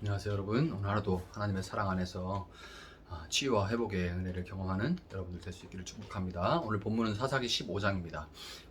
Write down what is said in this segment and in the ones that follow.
안녕하세요 여러분. 오늘 하루도 하나님의 사랑 안에서 치유와 회복의 은혜를 경험하는 여러분들 될 수 있기를 축복합니다. 오늘 본문은 사사기 15장입니다.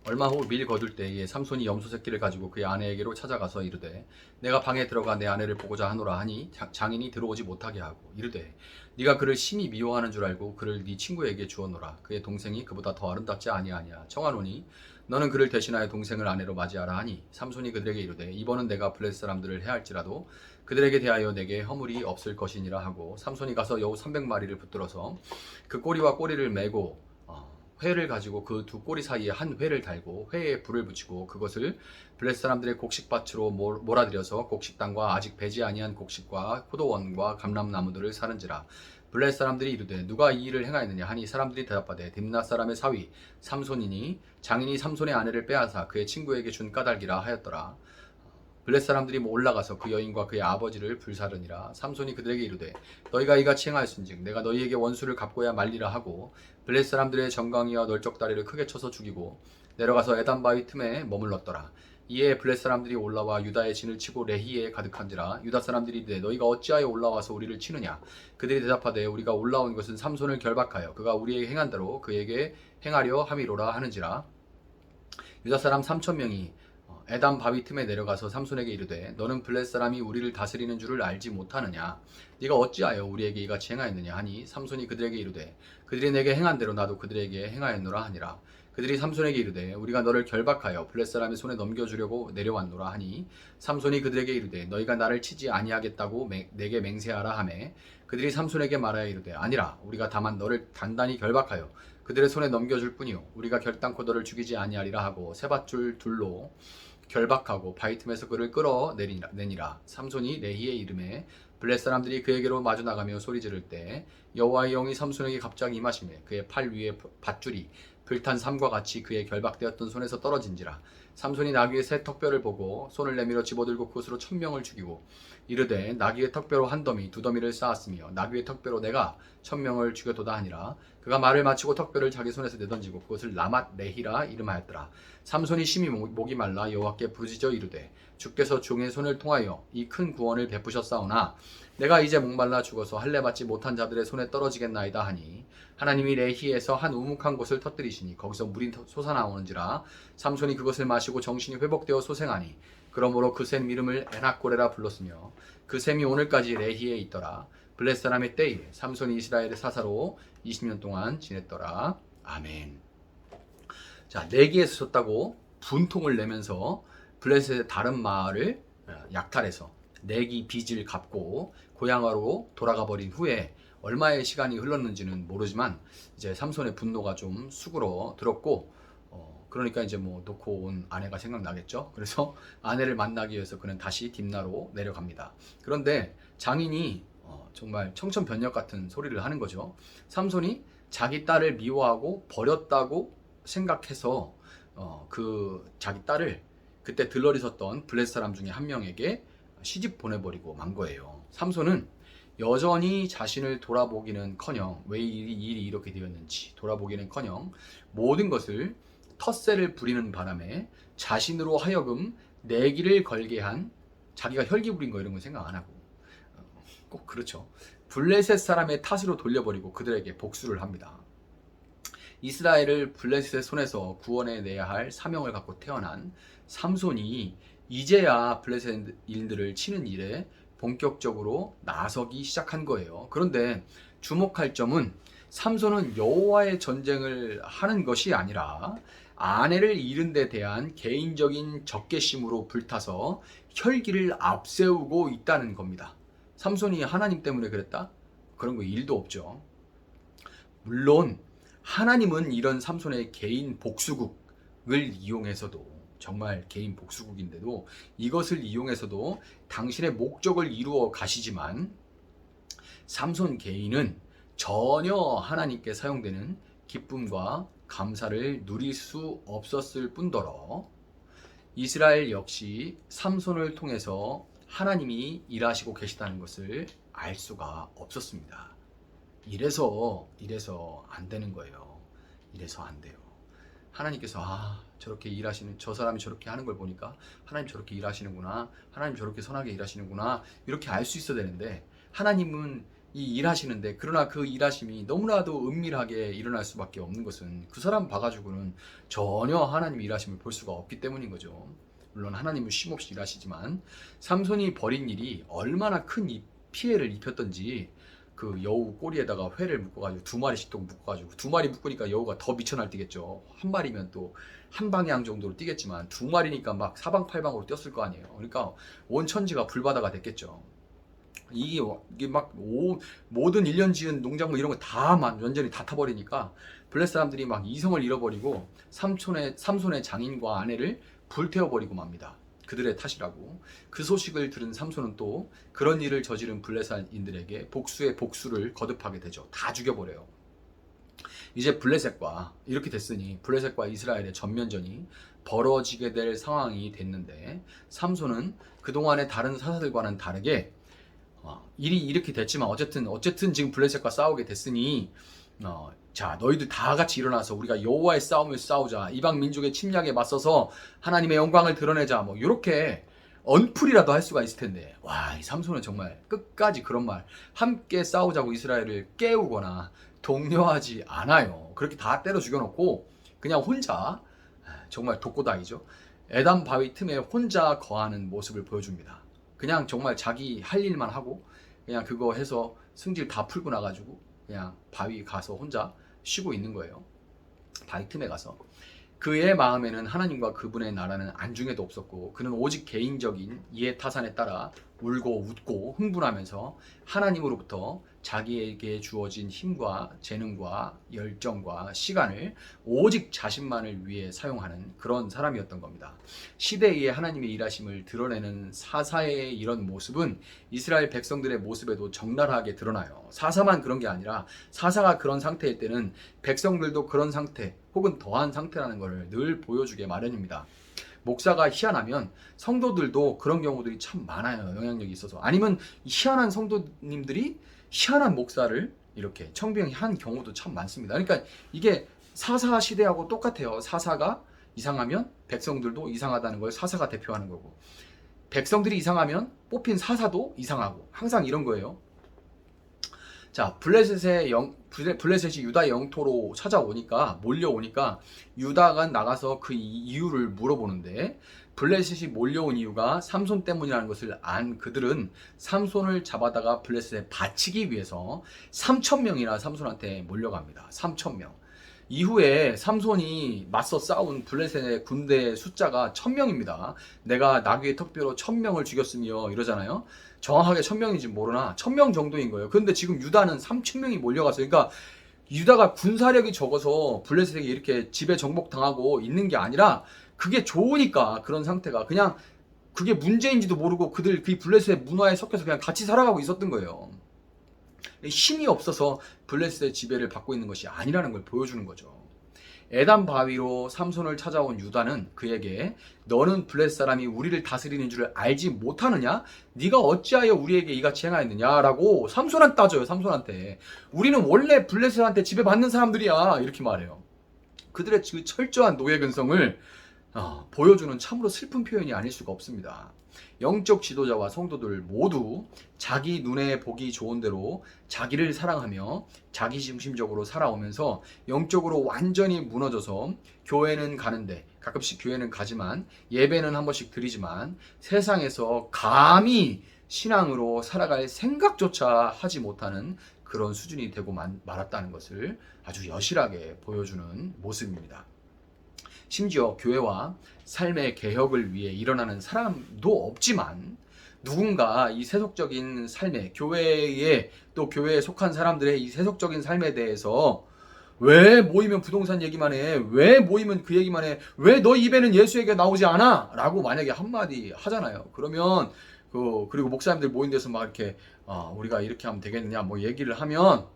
얼마 후 밀 거둘 때에 삼손이 염소 새끼를 가지고 그의 아내에게로 찾아가서 이르되 내가 방에 들어가 내 아내를 보고자 하노라 하니 장인이 들어오지 못하게 하고 이르되 네가 그를 심히 미워하는 줄 알고 그를 네 친구에게 주어노라. 그의 동생이 그보다 더 아름답지 아니하냐. 청하노니 너는 그를 대신하여 동생을 아내로 맞이하라 하니 삼손이 그들에게 이르되 이번은 내가 블레셋 사람들을 해할지라도 그들에게 대하여 내게 허물이 없을 것이니라 하고 삼손이 가서 여우 300마리를 붙들어서 그 꼬리와 꼬리를 메고 회를 가지고 그 두 꼬리 사이에 한 회를 달고 회에 불을 붙이고 그것을 블레셋 사람들의 곡식밭으로 몰아들여서 곡식당과 아직 배지 아니한 곡식과 포도원과 감람나무들을 사른지라. 블레셋 사람들이 이르되 누가 이 일을 행하였느냐 하니 사람들이 대답하되 딥낫 사람의 사위 삼손이니 장인이 삼손의 아내를 빼앗아 그의 친구에게 준 까닭이라 하였더라. 블레셋 사람들이 올라가서 그 여인과 그의 아버지를 불사르니라. 삼손이 그들에게 이르되 너희가 이같이 행하였은즉 내가 너희에게 원수를 갚고야 말리라 하고 블레셋 사람들의 정강이와 널쩍다리를 크게 쳐서 죽이고 내려가서 에단 바위 틈에 머물렀더라. 이에 블레셋 사람들이 올라와 유다의 진을 치고 레히에 가득한지라. 유다 사람들이 이르되 너희가 어찌하여 올라와서 우리를 치느냐. 그들이 대답하되 우리가 올라온 것은 삼손을 결박하여 그가 우리에게 행한 대로 그에게 행하려 함이로라 하는지라. 유다 사람 3,000명이 에담 바위 틈에 내려가서 삼손에게 이르되 너는 블레셋 사람이 우리를 다스리는 줄을 알지 못하느냐. 네가 어찌하여 우리에게 이같이 행하였느냐 하니 삼손이 그들에게 이르되 그들이 내게 행한 대로 나도 그들에게 행하였노라 하니라. 그들이 삼손에게 이르되 우리가 너를 결박하여 블레셋 사람의 손에 넘겨주려고 내려왔노라 하니 삼손이 그들에게 이르되 너희가 나를 치지 아니하겠다고 내게 맹세하라 하매 그들이 삼손에게 말하여 이르되 아니라 우리가 다만 너를 단단히 결박하여 그들의 손에 넘겨줄 뿐이요 우리가 결단코 너를 죽이지 아니하리라 하고 세밧줄 둘로 결박하고 바위 틈에서 그를 끌어내니라. 삼손이 레히의 이름에 블레셋 사람들이 그에게로 마주 나가며 소리 지를 때 여호와의 영이 삼손에게 갑자기 임하시매 그의 팔 위에 밧줄이 불탄 삼과 같이 그의 결박되었던 손에서 떨어진지라. 삼손이 나귀의 새 턱뼈를 보고 손을 내밀어 집어들고 그것으로 1,000명을 죽이고 이르되 나귀의 턱뼈로 한 더미 두 더미를 쌓았으며 나귀의 턱뼈로 내가 1,000명을 죽여도다 하니라. 그가 말을 마치고 턱뼈를 자기 손에서 내던지고 그것을 라맛 레히라 이름하였더라. 삼손이 심히 목이 말라 여호와께 부르짖어 이르되 주께서 종의 손을 통하여 이 큰 구원을 베푸셨사오나 내가 이제 목말라 죽어서 할례 받지 못한 자들의 손에 떨어지겠나이다 하니 하나님이 레히에서 한 우묵한 곳을 터뜨리시니 거기서 물이 솟아나오는지라. 삼손이 그것을 마시고 정신이 회복되어 소생하니 그러므로 그 샘 이름을 에낙고레라 불렀으며 그 샘이 오늘까지 레히에 있더라. 블레셋 사람의 때에 삼손이 이스라엘의 사사로 20년 동안 지냈더라. 아멘. 자, 내기에서 졌다고 분통을 내면서 블레셋의 다른 마을을 약탈해서 내기 빚을 갚고 고향으로 돌아가 버린 후에 얼마의 시간이 흘렀는지는 모르지만 이제 삼손의 분노가 좀 수그러 들었고 그러니까 이제 뭐 놓고 온 아내가 생각나겠죠. 그래서 아내를 만나기 위해서 그는 다시 딥나로 내려갑니다. 그런데 장인이 정말 청천벽력 같은 소리를 하는 거죠. 삼손이 자기 딸을 미워하고 버렸다고 생각해서 그 자기 딸을 그때 들러리 섰던 블레셋 사람 중에 한 명에게 시집 보내버리고 만 거예요. 삼손은 여전히 자신을 돌아보기는커녕 왜 일이 이렇게 되었는지 돌아보기는커녕 모든 것을 텃세를 부리는 바람에 자신으로 하여금 내기를 걸게 한, 자기가 혈기 부린 거 이런 건 생각 안 하고 꼭 그렇죠. 블레셋 사람의 탓으로 돌려버리고 그들에게 복수를 합니다. 이스라엘을 블레셋의 손에서 구원해내야 할 사명을 갖고 태어난 삼손이 이제야 블레셋인들을 치는 일에 본격적으로 나서기 시작한 거예요. 그런데 주목할 점은 삼손은 여호와의 전쟁을 하는 것이 아니라 아내를 잃은 데 대한 개인적인 적개심으로 불타서 혈기를 앞세우고 있다는 겁니다. 삼손이 하나님 때문에 그랬다? 그런 거 일도 없죠. 물론 하나님은 이런 삼손의 개인 복수국을 이용해서도, 정말 개인 복수국인데도 이것을 이용해서도 당신의 목적을 이루어 가시지만 삼손 개인은 전혀 하나님께 사용되는 기쁨과 감사를 누릴 수 없었을 뿐더러 이스라엘 역시 삼손을 통해서 하나님이 일하시고 계시다는 것을 알 수가 없었습니다. 이래서 안 되는 거예요. 이래서 안 돼요. 하나님께서 저렇게 일하시는, 저 사람이 저렇게 하는 걸 보니까 하나님 저렇게 일하시는구나, 하나님 저렇게 선하게 일하시는구나, 이렇게 알 수 있어야 되는데, 하나님은 이 일하시는데, 그러나 그 일하심이 너무나도 은밀하게 일어날 수밖에 없는 것은 그 사람 봐가지고는 전혀 하나님 일하심을 볼 수가 없기 때문인 거죠. 물론 하나님은 쉼없이 일하시지만, 삼손이 벌인 일이 얼마나 큰 피해를 입혔던지, 그 여우 꼬리에다가 회를 묶어가지고 2마리씩 또 묶어가지고, 2마리 묶으니까 여우가 더 미쳐날 뛰겠죠. 1마리면 또 한 방향 정도로 뛰겠지만 2마리니까 막 사방팔방으로 뛰었을 거 아니에요. 그러니까 온 천지가 불바다가 됐겠죠. 이게 막 모든 1년 지은 농작물 이런 거 다 완전히 다 타버리니까 블레셋 사람들이 막 이성을 잃어버리고 삼손의 장인과 아내를 불태워버리고 맙니다. 그들의 탓이라고. 그 소식을 들은 삼손은 또 그런 일을 저지른 블레셋인들에게 복수의 복수를 거듭하게 되죠. 다 죽여버려요. 이제 블레셋과 이렇게 됐으니 블레셋과 이스라엘의 전면전이 벌어지게 될 상황이 됐는데, 삼손은 그동안의 다른 사사들과는 다르게 일이 이렇게 됐지만 어쨌든 지금 블레셋과 싸우게 됐으니, 자, 너희들 다 같이 일어나서 우리가 여호와의 싸움을 싸우자, 이방 민족의 침략에 맞서서 하나님의 영광을 드러내자, 뭐 이렇게 언풀이라도 할 수가 있을 텐데, 와, 이 삼손은 정말 끝까지 그런 말, 함께 싸우자고 이스라엘을 깨우거나 독려하지 않아요. 그렇게 다 때려 죽여놓고 그냥 혼자, 정말 독고다이죠, 에담 바위 틈에 혼자 거하는 모습을 보여줍니다. 그냥 정말 자기 할 일만 하고 그냥 그거 해서 승질 다 풀고 나가지고 그냥 바위 가서 혼자 쉬고 있는 거예요. 바위 틈에 가서. 그의 마음에는 하나님과 그분의 나라는 안중에도 없었고, 그는 오직 개인적인 이해타산에 따라 울고 웃고 흥분하면서 하나님으로부터 자기에게 주어진 힘과 재능과 열정과 시간을 오직 자신만을 위해 사용하는 그런 사람이었던 겁니다. 시대에 하나님의 일하심을 드러내는 사사의 이런 모습은 이스라엘 백성들의 모습에도 적나라하게 드러나요. 사사만 그런 게 아니라 사사가 그런 상태일 때는 백성들도 그런 상태 혹은 더한 상태라는 것을 늘 보여주게 마련입니다. 목사가 희한하면 성도들도 그런 경우들이 참 많아요. 영향력이 있어서. 아니면 희한한 성도님들이 희한한 목사를 이렇게 청빙한 경우도 참 많습니다. 그러니까 이게 사사 시대하고 똑같아요. 사사가 이상하면 백성들도 이상하다는 걸 사사가 대표하는 거고, 백성들이 이상하면 뽑힌 사사도 이상하고, 항상 이런 거예요. 자, 블레셋이 유다 영토로 찾아오니까, 몰려오니까 유다가 나가서 그 이유를 물어보는데, 블레셋이 몰려온 이유가 삼손 때문이라는 것을 안 그들은 삼손을 잡아다가 블레셋에 바치기 위해서 3,000명이나 삼손한테 몰려갑니다. 3,000명. 이후에 삼손이 맞서 싸운 블레셋의 군대 숫자가 1,000명입니다. 내가 나귀의 턱뼈로 1,000명을 죽였으며 이러잖아요. 정확하게 1,000명인지 모르나 1,000명 정도인 거예요. 그런데 지금 유다는 3,000명이 몰려갔어요. 그러니까 유다가 군사력이 적어서 블레셋에게 이렇게 지배 정복당하고 있는 게 아니라, 그게 좋으니까 그런 상태가, 그냥 그게 문제인지도 모르고 그들 그 블레셋의 문화에 섞여서 그냥 같이 살아가고 있었던 거예요. 힘이 없어서 블레셋의 지배를 받고 있는 것이 아니라는 걸 보여주는 거죠. 에담 바위로 삼손을 찾아온 유다는 그에게, 너는 블레셋 사람이 우리를 다스리는 줄을 알지 못하느냐? 네가 어찌하여 우리에게 이같이 행하였느냐라고 삼손한테 따져요. 삼손한테. 우리는 원래 블레셋한테 지배받는 사람들이야, 이렇게 말해요. 그들의 그 철저한 노예 근성을 보여주는 참으로 슬픈 표현이 아닐 수가 없습니다. 영적 지도자와 성도들 모두 자기 눈에 보기 좋은 대로 자기를 사랑하며 자기중심적으로 살아오면서 영적으로 완전히 무너져서, 교회는 가는데, 가끔씩 교회는 가지만 예배는 한 번씩 드리지만 세상에서 감히 신앙으로 살아갈 생각조차 하지 못하는 그런 수준이 되고 말았다는 것을 아주 여실하게 보여주는 모습입니다. 심지어 교회와 삶의 개혁을 위해 일어나는 사람도 없지만, 누군가 이 세속적인 삶에, 교회에, 또 교회에 속한 사람들의 이 세속적인 삶에 대해서, 왜 모이면 부동산 얘기만 해? 왜 모이면 그 얘기만 해? 왜 너 입에는 예수 얘기가 나오지 않아? 라고 만약에 한마디 하잖아요. 그러면 그리고 목사님들 모인 데서 막 이렇게 우리가 이렇게 하면 되겠느냐 뭐 얘기를 하면,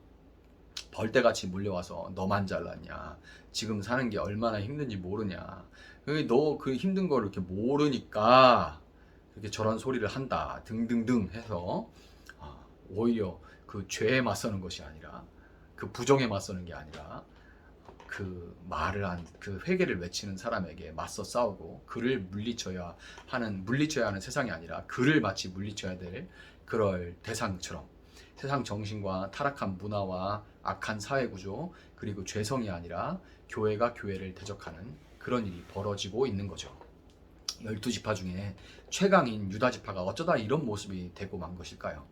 벌떼같이 몰려와서 너만 잘났냐, 지금 사는 게 얼마나 힘든지 모르냐, 너 그 힘든 걸 이렇게 모르니까 이렇게 저런 소리를 한다 등등등 해서, 오히려 그 죄에 맞서는 것이 아니라, 그 부정에 맞서는 게 아니라 그 말을 그 회개를 외치는 사람에게 맞서 싸우고 그를 물리쳐야 하는 세상이 아니라 그를 마치 물리쳐야 될 그럴 대상처럼 세상 정신과 타락한 문화와 악한 사회 구조 그리고 죄성이 아니라 교회가 교회를 대적하는 그런 일이 벌어지고 있는 거죠. 12지파 중에 최강인 유다지파가 어쩌다 이런 모습이 되고 만 것일까요?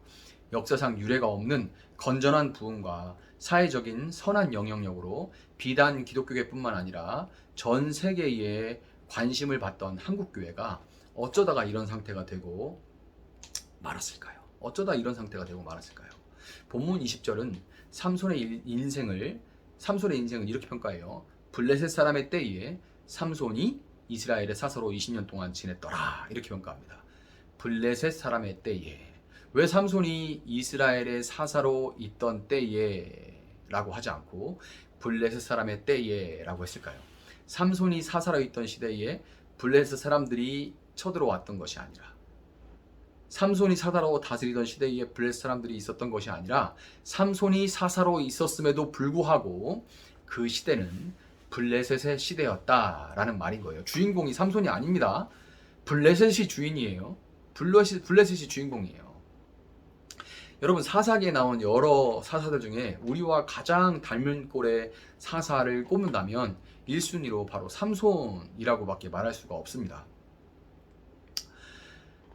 역사상 유례가 없는 건전한 부흥과 사회적인 선한 영향력으로 비단 기독교계뿐만 아니라 전 세계에 관심을 받던 한국교회가 어쩌다가 이런 상태가 되고 말았을까요? 어쩌다 이런 상태가 되고 말았을까요? 본문 20절은 삼손의 인생을 이렇게 평가해요. 블레셋 사람의 때에 삼손이 이스라엘의 사사로 20년 동안 지냈더라. 이렇게 평가합니다. 블레셋 사람의 때에. 왜 삼손이 이스라엘의 사사로 있던 때에 라고 하지 않고 블레셋 사람의 때에 라고 했을까요? 삼손이 사사로 있던 시대에 블레셋 사람들이 쳐들어왔던 것이 아니라 삼손이 사사로 다스리던 시대에 블레셋 사람들이 있었던 것이 아니라 삼손이 사사로 있었음에도 불구하고 그 시대는 블레셋의 시대였다라는 말인 거예요. 주인공이 삼손이 아닙니다. 블레셋이 주인이에요. 블레셋이 주인공이에요. 여러분 사사기에 나온 여러 사사들 중에 우리와 가장 닮은 꼴의 사사를 꼽는다면 1순위로 바로 삼손이라고밖에 말할 수가 없습니다.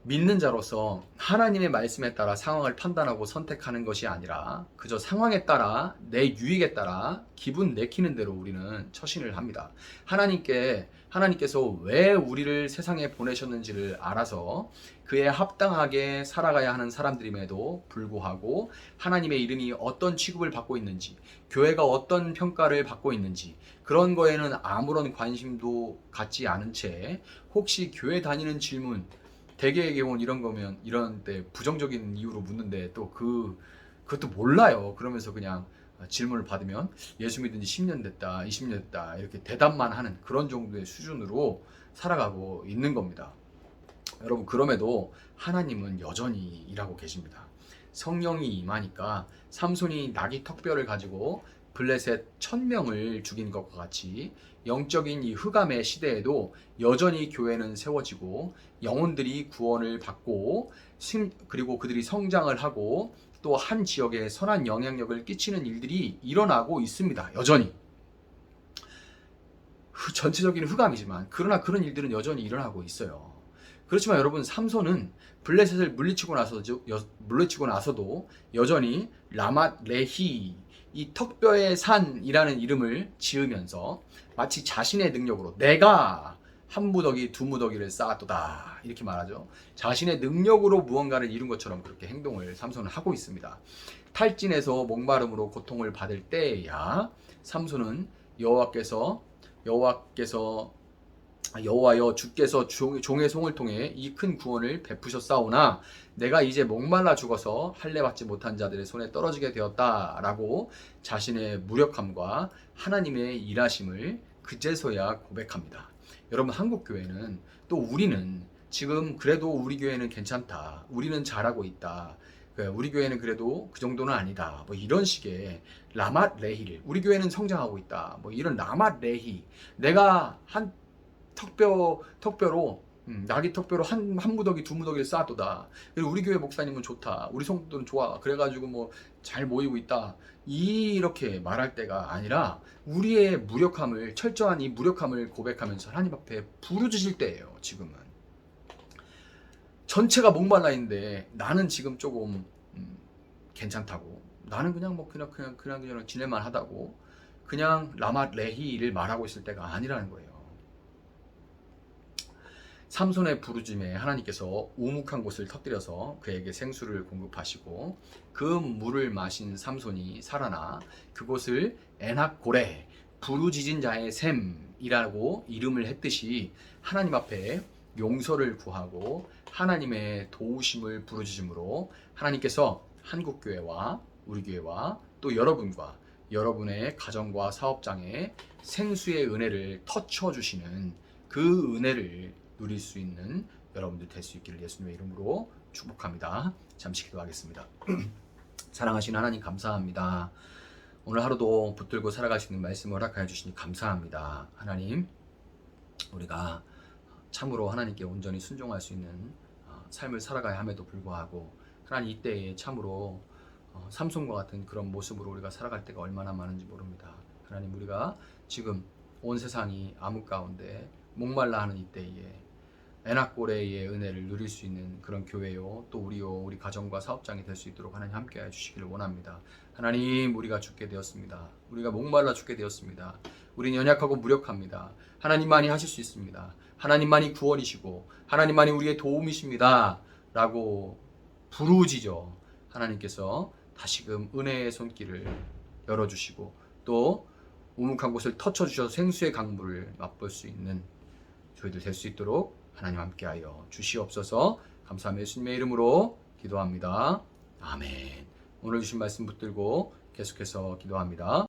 믿는 자로서 하나님의 말씀에 따라 상황을 판단하고 선택하는 것이 아니라 그저 상황에 따라 내 유익에 따라 기분 내키는 대로 우리는 처신을 합니다. 하나님께서 왜 우리를 세상에 보내셨는지를 알아서 그에 합당하게 살아가야 하는 사람들임에도 불구하고 하나님의 이름이 어떤 취급을 받고 있는지, 교회가 어떤 평가를 받고 있는지 그런 거에는 아무런 관심도 갖지 않은 채 혹시 교회 다니는 질문 대개의 경우는 이런 거면 이런 때 부정적인 이유로 묻는데 또 그것도 몰라요. 그러면서 그냥 질문을 받으면 예수 믿은 지 10년 됐다, 20년 됐다 이렇게 대답만 하는 그런 정도의 수준으로 살아가고 있는 겁니다. 여러분 그럼에도 하나님은 여전히 일하고 계십니다. 성령이 임하니까 삼손이 나귀 턱뼈를 가지고 블레셋 1000명을 죽인 것과 같이 영적인 이 흑암의 시대에도 여전히 교회는 세워지고 영혼들이 구원을 받고 그리고 그들이 성장을 하고 또 한 지역에 선한 영향력을 끼치는 일들이 일어나고 있습니다. 여전히 전체적인 흑암이지만 그러나 그런 일들은 여전히 일어나고 있어요. 그렇지만 여러분 삼손은 블레셋을 물리치고 나서도 여전히 라맛 레히 이 턱뼈의 산이라는 이름을 지으면서 마치 자신의 능력으로 내가 한 무더기 두 무더기를 쌓았도다 이렇게 말하죠. 자신의 능력으로 무언가를 이룬 것처럼 그렇게 행동을 삼손은 하고 있습니다. 탈진에서 목마름으로 고통을 받을 때야 삼손은 여호와여 주께서 종의 송을 통해 이 큰 구원을 베푸셨사오나 내가 이제 목말라 죽어서 할례 받지 못한 자들의 손에 떨어지게 되었다라고 자신의 무력함과 하나님의 일하심을 그제서야 고백합니다. 여러분 한국 교회는 또 우리는 지금 그래도 우리 교회는 괜찮다. 우리는 잘하고 있다. 우리 교회는 그래도 그 정도는 아니다. 뭐 이런 식의 라맛 레히를 우리 교회는 성장하고 있다. 뭐 이런 라맛 레히 내가 한 턱뼈로 나귀 턱뼈로 한 무더기 두 무더기를 쌓았도다. 그리고 우리 교회 목사님은 좋다. 우리 성도는 좋아. 그래가지고 뭐 잘 모이고 있다. 이렇게 말할 때가 아니라 우리의 무력함을 철저한 이 무력함을 고백하면서 하나님 앞에 부르짖을 때예요. 지금은 전체가 목말라 있는데 나는 지금 조금 괜찮다고. 나는 그냥 뭐 그냥 지낼만 하다고. 그냥 라맛 레히를 말하고 있을 때가 아니라는 거예요. 삼손의 부르짖음에 하나님께서 우묵한 곳을 터뜨려서 그에게 생수를 공급하시고 그 물을 마신 삼손이 살아나 그곳을 에낙고레 부르짖은 자의 샘이라고 이름을 했듯이 하나님 앞에 용서를 구하고 하나님의 도우심을 부르짖음으로 하나님께서 한국교회와 우리 교회와 또 여러분과 여러분의 가정과 사업장에 생수의 은혜를 터쳐주시는 그 은혜를 누릴 수 있는 여러분들 될 수 있기를 예수님의 이름으로 축복합니다. 잠시 기도하겠습니다. 사랑하신 하나님 감사합니다. 오늘 하루도 붙들고 살아갈 수 있는 말씀을 허락하여 주시니 감사합니다. 하나님, 우리가 참으로 하나님께 온전히 순종할 수 있는 삶을 살아가야 함에도 불구하고 하나님 이때에 참으로 삼손과 같은 그런 모습으로 우리가 살아갈 때가 얼마나 많은지 모릅니다. 하나님, 우리가 지금 온 세상이 암흑 가운데 목말라 하는 이때에 에나꼬레의 은혜를 누릴 수 있는 그런 교회요, 또 우리요, 우리 가정과 사업장이 될 수 있도록 하나님 함께해 주시기를 원합니다. 하나님, 우리가 죽게 되었습니다. 우리가 목말라 죽게 되었습니다. 우리는 연약하고 무력합니다. 하나님만이 하실 수 있습니다. 하나님만이 구원이시고 하나님만이 우리의 도움이십니다 라고 부르짖어 하나님께서 다시금 은혜의 손길을 열어주시고 또 우묵한 곳을 터쳐주셔서 생수의 강물을 맛볼 수 있는 저희들 될 수 있도록 하나님 함께하여 주시옵소서. 감사하며 예수님의 이름으로 기도합니다. 아멘. 오늘 주신 말씀 붙들고 계속해서 기도합니다.